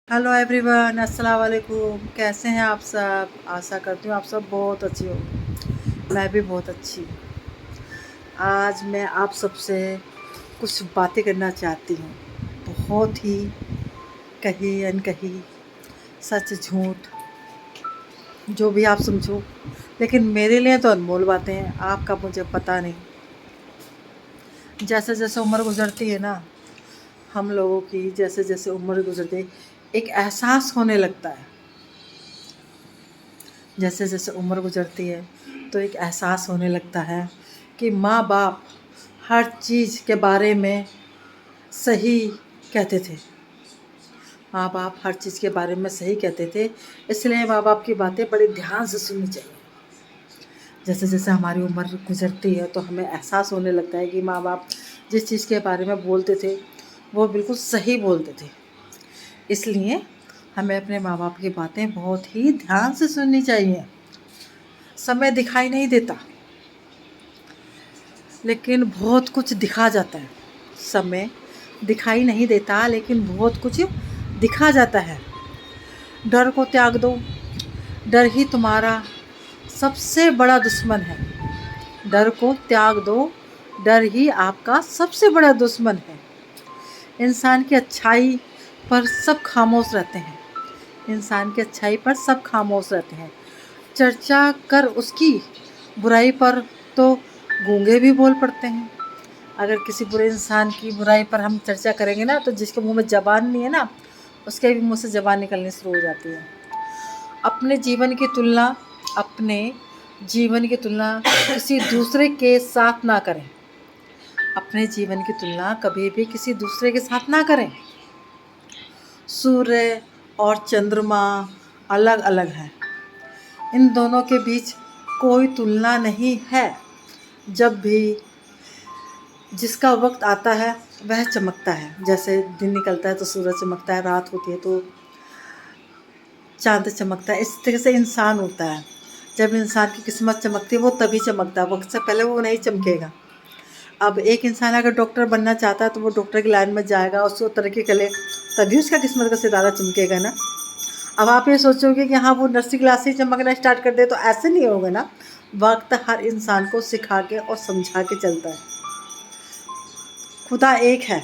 Hello everyone, अस्सलाम वालेकुम। कैसे हैं आप सब? आशा करती हूँ आप सब बहुत अच्छी हो। मैं भी बहुत अच्छी हूँ। आज मैं आप सबसे कुछ बातें करना चाहती हूँ। बहुत ही कही अनकही, सच झूठ, जो भी आप समझो, लेकिन मेरे लिए तो अनमोल बातें हैं। आपका मुझे पता नहीं। जैसे जैसे उम्र गुजरती है ना, हम लोगों की जैसे जैसे उम्र गुजरती है, एक एहसास होने लगता है। जैसे जैसे उम्र गुजरती है तो एक एहसास होने लगता है कि माँ बाप हर चीज़ के बारे में सही कहते थे। माँ बाप हर चीज़ के बारे में सही कहते थे, इसलिए माँ बाप की बातें बड़े ध्यान से सुननी चाहिए। जैसे जैसे हमारी उम्र गुजरती है तो हमें एहसास होने लगता है कि माँ बाप जिस चीज़ के बारे में बोलते थे वो बिल्कुल सही बोलते थे। इसलिए हमें अपने माँ बाप की बातें बहुत ही ध्यान से सुननी चाहिए। समय दिखाई नहीं देता, लेकिन बहुत कुछ दिखा जाता है। समय दिखाई नहीं देता, लेकिन बहुत कुछ दिखा जाता है। डर को त्याग दो। डर ही तुम्हारा सबसे बड़ा दुश्मन है। डर को त्याग दो। डर ही आपका सबसे बड़ा दुश्मन है। इंसान की अच्छाई पर सब खामोश रहते हैं। इंसान की अच्छाई पर सब खामोश रहते हैं। चर्चा कर उसकी बुराई पर तो गूंगे भी बोल पड़ते हैं। अगर किसी बुरे इंसान की बुराई पर हम चर्चा करेंगे ना, तो जिसके मुंह में ज़बान नहीं है ना, उसके भी मुंह से ज़बान निकलनी शुरू हो जाती है। अपने जीवन की तुलना अपने जीवन की तुलना किसी दूसरे के साथ ना करें। अपने जीवन की तुलना कभी भी किसी दूसरे के साथ ना करें। सूर्य और चंद्रमा अलग अलग हैं। इन दोनों के बीच कोई तुलना नहीं है। जब भी जिसका वक्त आता है वह चमकता है। जैसे दिन निकलता है तो सूरज चमकता है, रात होती है तो चांद चमकता है। इस तरह से इंसान होता है। जब इंसान की किस्मत चमकती है वो तभी चमकता है, वक्त से पहले वो नहीं चमकेगा। अब एक इंसान अगर डॉक्टर बनना चाहता है तो वो डॉक्टर की लाइन में जाएगा, उसको तरक्की करे, तभी उसका किस्मत का सितारा चमकेगा ना। अब आप ये सोचोगे कि हाँ वो नर्सिंग क्लास से ही चमकना स्टार्ट कर दे, तो ऐसे नहीं होगा ना। वक्त हर इंसान को सिखा के और समझा के चलता है। खुदा एक है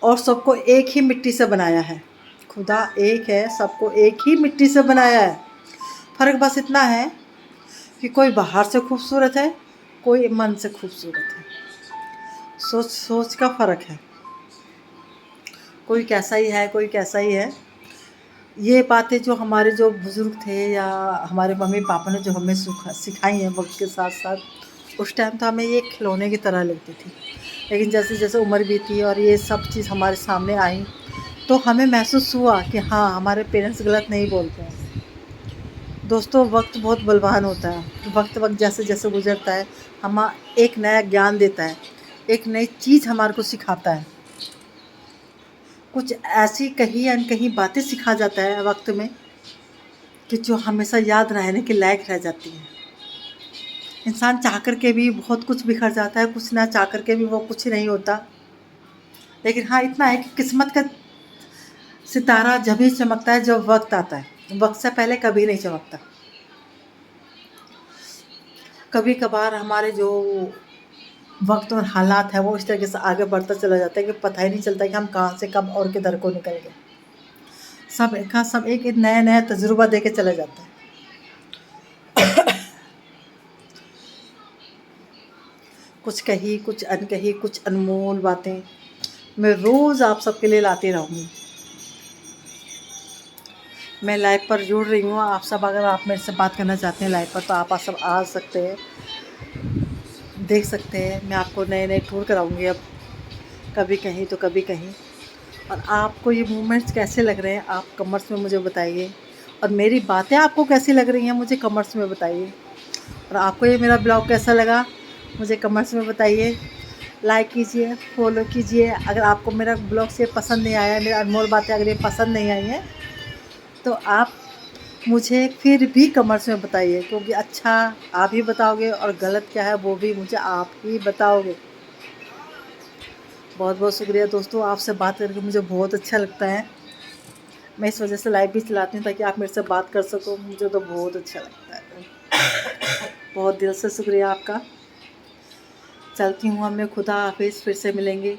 और सबको एक ही मिट्टी से बनाया है। खुदा एक है, सबको एक ही मिट्टी से बनाया है। फ़र्क बस इतना है कि कोई बाहर से खूबसूरत है, कोई मन से खूबसूरत है। सोच सोच का फ़र्क है। कोई कैसा ही है, कोई कैसा ही है। ये बातें जो हमारे जो बुज़ुर्ग थे या हमारे मम्मी पापा ने जो हमें सिखाई हैं वक्त के साथ साथ, उस टाइम तो हमें ये खिलौने की तरह लगती थी। लेकिन जैसे जैसे उम्र बीती और ये सब चीज़ हमारे सामने आई तो हमें महसूस हुआ कि हाँ, हमारे पेरेंट्स गलत नहीं बोलते हैं। दोस्तों, वक्त बहुत बलवान होता है। वक्त वक्त जैसे जैसे गुजरता है हम एक नया ज्ञान देता है, एक नई चीज़ हमारे को सिखाता है। कुछ ऐसी कहीं अनकहीं बातें सिखा जाता है वक्त में कि जो हमेशा याद रहने के लायक रह जाती हैं। इंसान चाह कर के भी बहुत कुछ बिखर जाता है, कुछ ना चाह कर के भी वो कुछ नहीं होता। लेकिन हाँ, इतना है कि किस्मत का सितारा जब ही चमकता है जब वक्त आता है। वक्त से पहले कभी नहीं चमकता। कभी कभार हमारे जो वक्त और हालात है वो इस तरीके से आगे बढ़ता चला जाता है कि पता ही नहीं चलता कि हम कहाँ से कब और किधर को निकल गए। सब का सब एक नया नया तजुर्बा दे के चला जाता है। कुछ कही, कुछ अनकही, कुछ अनमोल बातें मैं रोज़ आप सबके लिए लाती रहूँगी। मैं लाइव पर जुड़ रही हूँ। आप सब अगर आप मेरे से बात करना चाहते हैं लाइव पर तो आप सब आ सकते हैं, देख सकते हैं। मैं आपको नए नए टूर कराऊँगी अब, कभी कहीं तो कभी कहीं। और आपको ये मूवमेंट्स कैसे लग रहे हैं आप कमेंट्स में मुझे बताइए। और मेरी बातें आपको कैसी लग रही हैं मुझे कमेंट्स में बताइए। और आपको ये मेरा ब्लॉग कैसा लगा मुझे कमेंट्स में बताइए। लाइक कीजिए, फॉलो कीजिए। अगर आपको मेरा ब्लॉग से पसंद नहीं आया, मेरी अनमोल बातें अगर ये पसंद नहीं आई हैं तो आप मुझे फिर भी कमेंट्स में बताइए, क्योंकि अच्छा आप ही बताओगे और गलत क्या है वो भी मुझे आप ही बताओगे। बहुत बहुत शुक्रिया दोस्तों, आपसे बात करके मुझे बहुत अच्छा लगता है। मैं इस वजह से लाइव भी चलाती हूँ ताकि आप मेरे से बात कर सको। मुझे तो बहुत अच्छा लगता है। बहुत दिल से शुक्रिया आपका। चलती हूँ अब मैं, खुदा हाफिज़, फिर से मिलेंगे।